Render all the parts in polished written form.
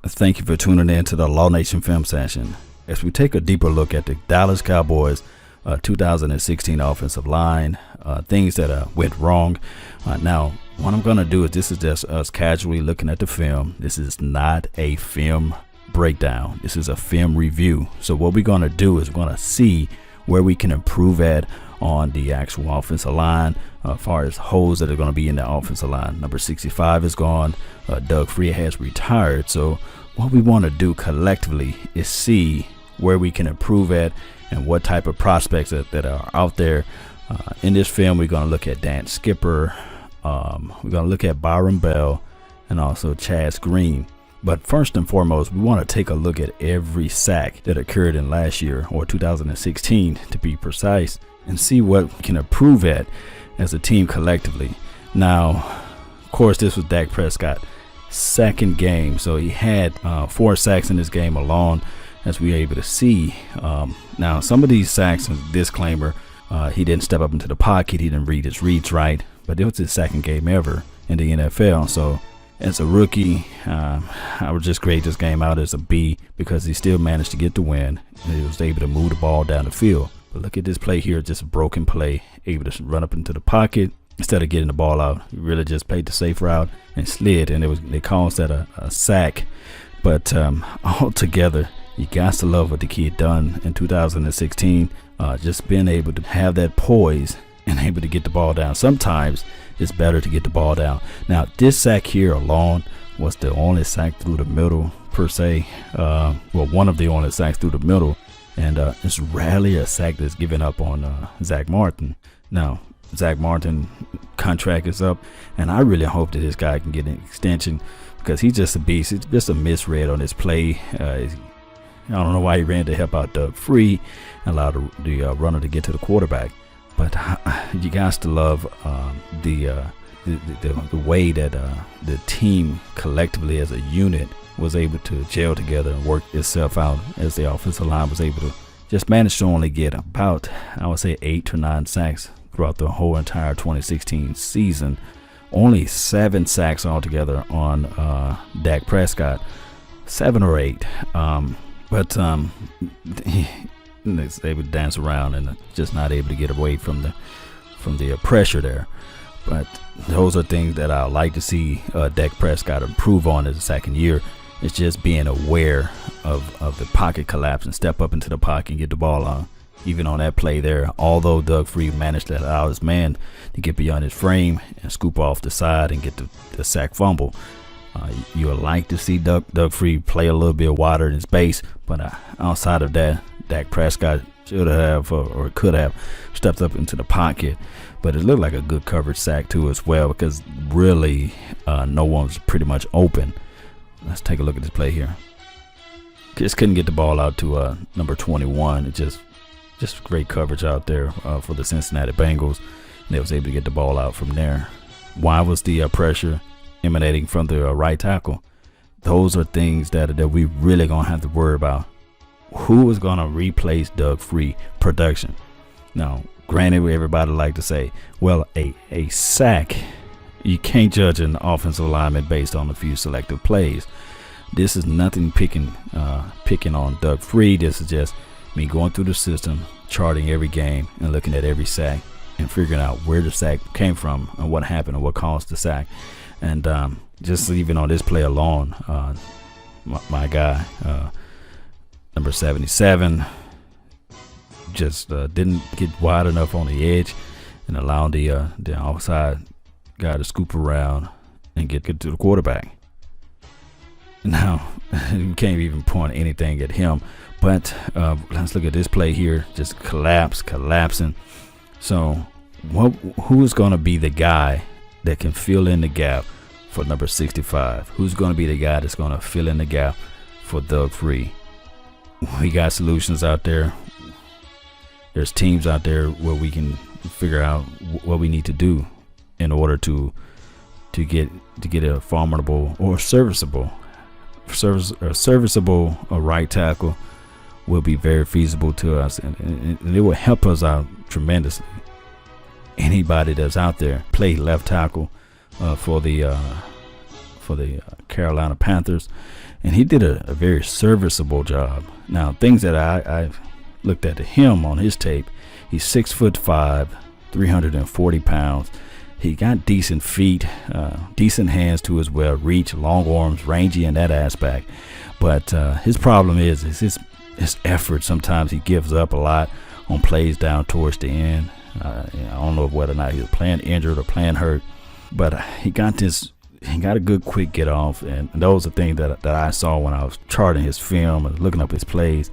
Thank you for tuning in to the Law Nation Film Session as we take a deeper look at the Dallas Cowboys 2016 offensive line, things that went wrong. Now, what I'm going to do is this is just us casually looking at the film. This is not a film breakdown. This is a film review. So what we're going to do is we're going to see where we can improve at on the actual offensive line, as far as holes that are going to be in the offensive line. Number 65 is gone. Doug Free has retired. So what we want to do collectively is see where we can improve at and what type of prospects that are out there. In this film, we're going to look at Dan Skipper. We're going to look at Byron Bell and also Chaz Green. But first and foremost, we want to take a look at every sack that occurred in last year, or 2016 to be precise, and see what we can improve at as a team collectively. Now, of course, this was Dak Prescott's second game, so he had 4 sacks in this game alone, as we were able to see. Now, some of these sacks, disclaimer, he didn't step up into the pocket, he didn't read his reads right, but it was his second game ever in the NFL. So as a rookie, I would just grade this game out as a B, because he still managed to get the win and he was able to move the ball down the field. But look at this play here, just a broken play, able to run up into the pocket. Instead of getting the ball out, he really just played the safe route and slid, and they caused that a sack. But altogether, you got to love what the kid done in 2016. Just being able to have that poise and able to get the ball down. Sometimes it's better to get the ball down. Now, this sack here alone was the only sack through the middle, per se. Well, one of the only sacks through the middle. And it's rarely a sack that's given up on Zach Martin. Now, Zach Martin contract is up, and I really hope that this guy can get an extension, because he's just a beast. It's just a misread on his play. I don't know why he ran to help out Doug Free and allowed the runner to get to the quarterback. But you guys to love the way that the team collectively as a unit was able to gel together and work itself out, as the offensive line was able to just manage to only get about, I would say, 8 to 9 sacks throughout the whole entire 2016 season. Only 7 sacks altogether on Dak Prescott, 7 or 8. But he was able to dance around and just not able to get away from the pressure there. But those are things that I like to see Dak Prescott improve on as a second year. It's just being aware of the pocket collapse and step up into the pocket and get the ball on. Even on that play there, although Doug Free managed to allow his man to get beyond his frame and scoop off the side and get the sack fumble. You would like to see Doug Free play a little bit wider in his base, but outside of that, Dak Prescott should have or could have stepped up into the pocket. But it looked like a good coverage sack too as well, because really no one was pretty much open. Let's take a look at this play here. Just couldn't get the ball out to number 21. It just great coverage out there for the Cincinnati Bengals. And they was able to get the ball out from there. Why was the pressure emanating from the right tackle? Those are things that we really gonna have to worry about. Who is gonna replace Doug Free production? Now, granted, everybody like to say, well, a sack, you can't judge an offensive lineman based on a few selective plays. This is nothing picking on Doug Free. This is just me going through the system, charting every game and looking at every sack and figuring out where the sack came from and what happened and what caused the sack. And just even on this play alone, my guy, number 77, just didn't get wide enough on the edge and allowed the outside guy to scoop around and get to the quarterback. Now, you can't even point anything at him, but let's look at this play here. Just collapsing. So who is going to be the guy that can fill in the gap for number 65? Who's going to be the guy that's going to fill in the gap for Doug Free? We got solutions out there. There's teams out there where we can figure out what we need to do in order to get a formidable or serviceable right tackle will be very feasible to us, and it will help us out tremendously. Anybody that's out there play left tackle for the Carolina Panthers, and he did a very serviceable job. Now, things that I've looked at him on his tape, he's 6'5", 340 pounds. He got decent feet, decent hands too as well, reach, long arms, rangy in that aspect. But his problem is his effort. Sometimes he gives up a lot on plays down towards the end. I don't know whether or not he was playing injured or playing hurt, but he got a good quick get off, and those are things that I saw when I was charting his film and looking up his plays.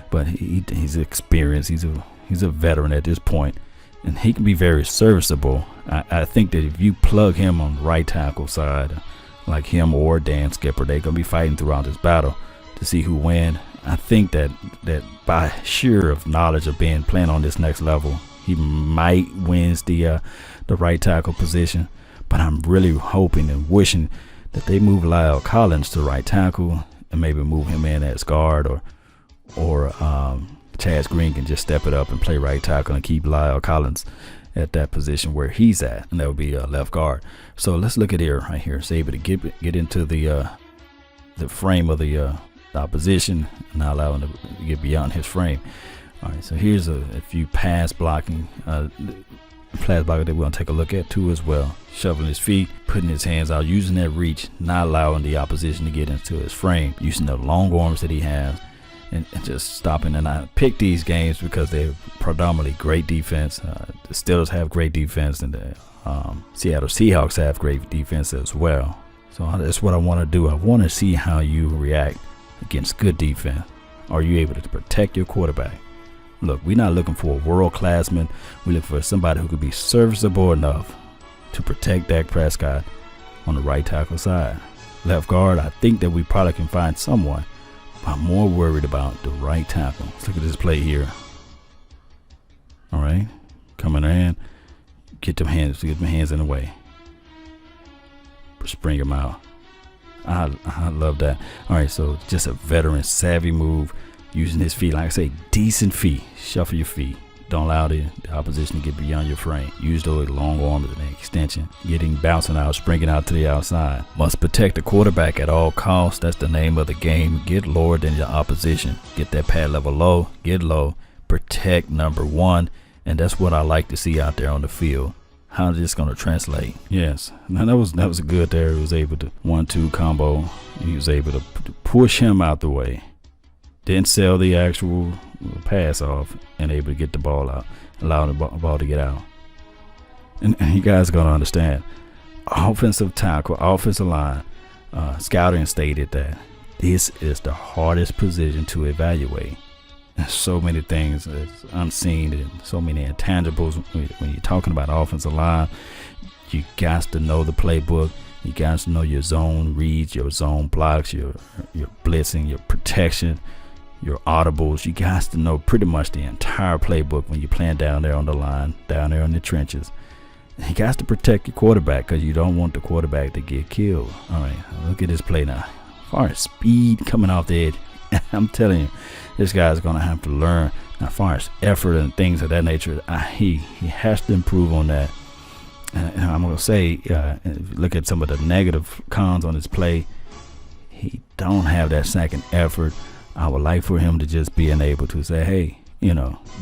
But he's experienced. He's a veteran at this point, and he can be very serviceable. I think that if you plug him on the right tackle side, like him or Dan Skipper, they're gonna be fighting throughout this battle to see who wins. I think that by sheer of knowledge of playing on this next level, he might wins the right tackle position. But I'm really hoping and wishing that they move Lyle Collins to right tackle and maybe move him in as guard, or Chaz Green can just step it up and play right tackle and keep Lyle Collins at that position where he's at, and that would be left guard. So let's look at here right here. It's able to get into the frame of the opposition and not allow him to get beyond his frame. All right, so here's a few pass blocking that we're going to take a look at too as well. Shoveling his feet, putting his hands out, using that reach, not allowing the opposition to get into his frame, using the long arms that he has, and just stopping. And I pick these games because they're predominantly great defense. The Steelers have great defense, and the Seattle Seahawks have great defense as well. So that's what I want to do. I want to see how you react against good defense. Are you able to protect your quarterback? Look, we're not looking for a world-classman. We're looking for somebody who could be serviceable enough to protect Dak Prescott on the right tackle side. Left guard, I think that we probably can find someone, but I'm more worried about the right tackle. Let's look at this play here. All right, coming in, get them hands in the way. Spring them out. I love that. All right, so just a veteran, savvy move. Using his feet, like I say, decent feet. Shuffle your feet. Don't allow the opposition to get beyond your frame. Use those long arms and extension. Bouncing out, springing out to the outside. Must protect the quarterback at all costs. That's the name of the game. Get lower than your opposition. Get that pad level low. Get low. Protect number one. And that's what I like to see out there on the field. How is this going to translate? Yes. Now that was good there. He was able to 1-2 combo. He was able to push him out the way. Didn't sell the actual pass off, and able to get the ball out, allow the ball to get out. And you guys are going to understand, offensive tackle, offensive line, scouting stated that this is the hardest position to evaluate. There's so many things that's unseen and so many intangibles when you're talking about offensive line. You got to know the playbook. You got to know your zone reads, your zone blocks, your blitzing, your protection, your audibles. You guys to know pretty much the entire playbook when you're playing down there on the line, down there in the trenches. You got to protect your quarterback because you don't want the quarterback to get killed. All right, look at this play now. As far as speed coming off the edge, I'm telling you, this guy's going to have to learn. Now, as far as effort and things of that nature, he has to improve on that. And I'm going to say, look at some of the negative cons on his play. He don't have that second effort. I would like for him to just be able to say, hey,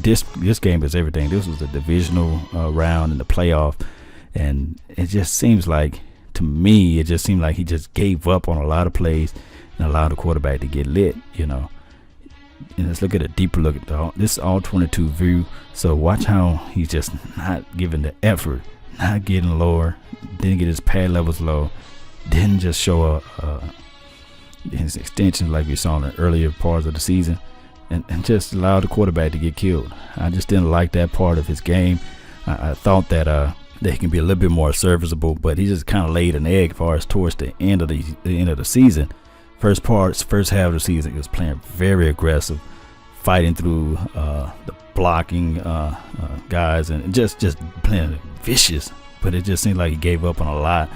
this game is everything. This was the divisional round in the playoff. And it just seems like, to me, he just gave up on a lot of plays and allowed the quarterback to get lit, And let's look at a deeper look at this all 22 view. So watch how he's just not giving the effort, not getting lower, didn't get his pad levels low, didn't just show his extensions like we saw in the earlier parts of the season, and just allowed the quarterback to get killed. I just didn't like that part of his game. I thought that he can be a little bit more serviceable, but he just kind of laid an egg as far as towards the end of the season. First half of the season, he was playing very aggressive, fighting through the blocking guys, and just playing vicious. But it just seemed like he gave up on a lot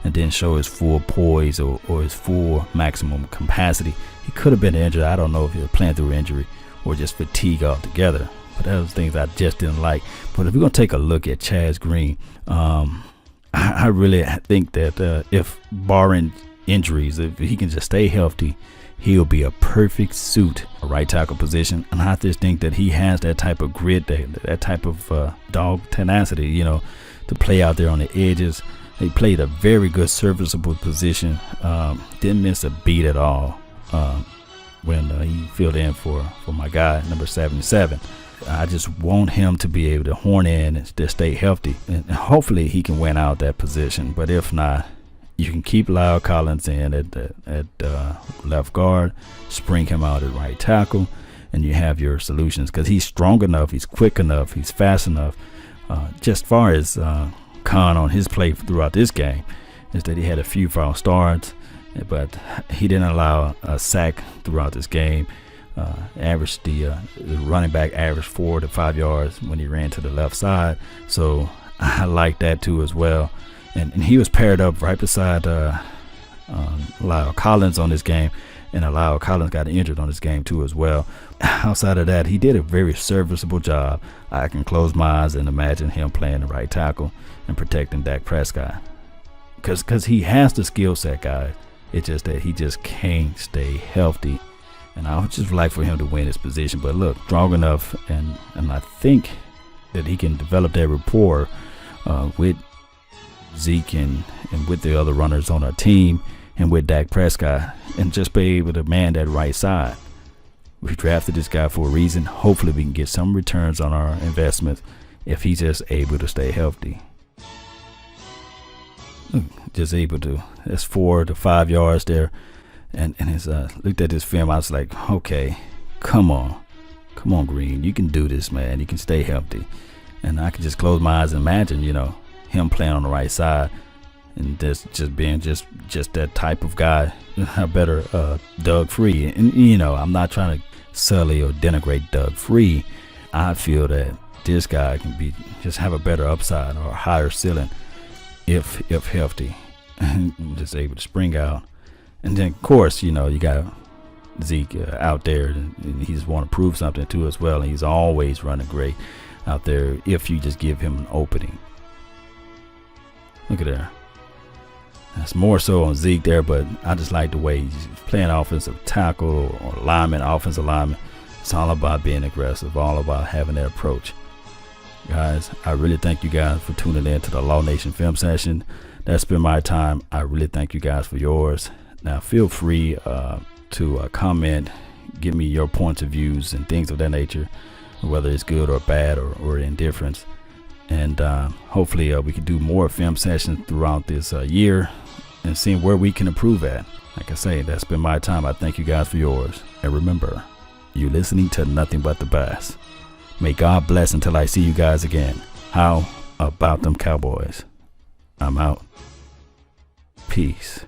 and didn't show his full poise or his full maximum capacity. He could have been injured. I don't know if he was playing through injury or just fatigue altogether. But those things I just didn't like. But if we're going to take a look at Chaz Green, I really think that if Byron injuries. If he can just stay healthy, he'll be a perfect suit, a right tackle position. And I just think that he has that type of grit, that type of dog tenacity, you know, to play out there on the edges. He played a very good serviceable position. Didn't miss a beat at all when he filled in for my guy, number 77. I just want him to be able to horn in and just stay healthy. And hopefully he can win out that position. But if not, you can keep Lyle Collins in at left guard, spring him out at right tackle, and you have your solutions because he's strong enough, he's quick enough, he's fast enough. Just far as con on his play throughout this game is that he had a few false starts, but he didn't allow a sack throughout this game. The running back averaged 4 to 5 yards when he ran to the left side, so I like that too as well. And he was paired up right beside Lyle Collins on this game, and Lyle Collins got injured on this game too as well. Outside of that, he did a very serviceable job. I can close my eyes and imagine him playing the right tackle and protecting Dak Prescott, because he has the skill set, guys. It's just that he just can't stay healthy, and I would just like for him to win his position. But look, strong enough, and I think that he can develop that rapport with Zeke and with the other runners on our team and with Dak Prescott, and just be able to man that right side. We drafted this guy for a reason. Hopefully we can get some returns on our investments if he's just able to stay healthy. Just able to. That's 4 to 5 yards there. And as I looked at this film, I was like, okay, come on, Green, you can do this, man. You can stay healthy. And I can just close my eyes and imagine, you know, him playing on the right side and just being just that type of guy. I better Doug Free. And you know, I'm not trying to sully or denigrate Doug Free. I feel that this guy can just have a better upside or a higher ceiling if healthy and just able to spring out. And then of course, you know, you got Zeke out there, and he just want to prove something too as well, and he's always running great out there if you just give him an opening. Look at there. That's more so on Zeke there, but I just like the way he's playing offensive tackle or lineman, offensive lineman. It's all about being aggressive, all about having that approach. Guys, I really thank you guys for tuning in to the Law Nation Film Session. That's been my time. I really thank you guys for yours. Now, feel free to comment, give me your points of views and things of that nature, whether it's good or bad or indifference. And hopefully we can do more film sessions throughout this year and seeing where we can improve at. Like I say, that's been my time. I thank you guys for yours. And remember, you're listening to Nothing But the Bass. May God bless until I see you guys again. How about them Cowboys? I'm out. Peace.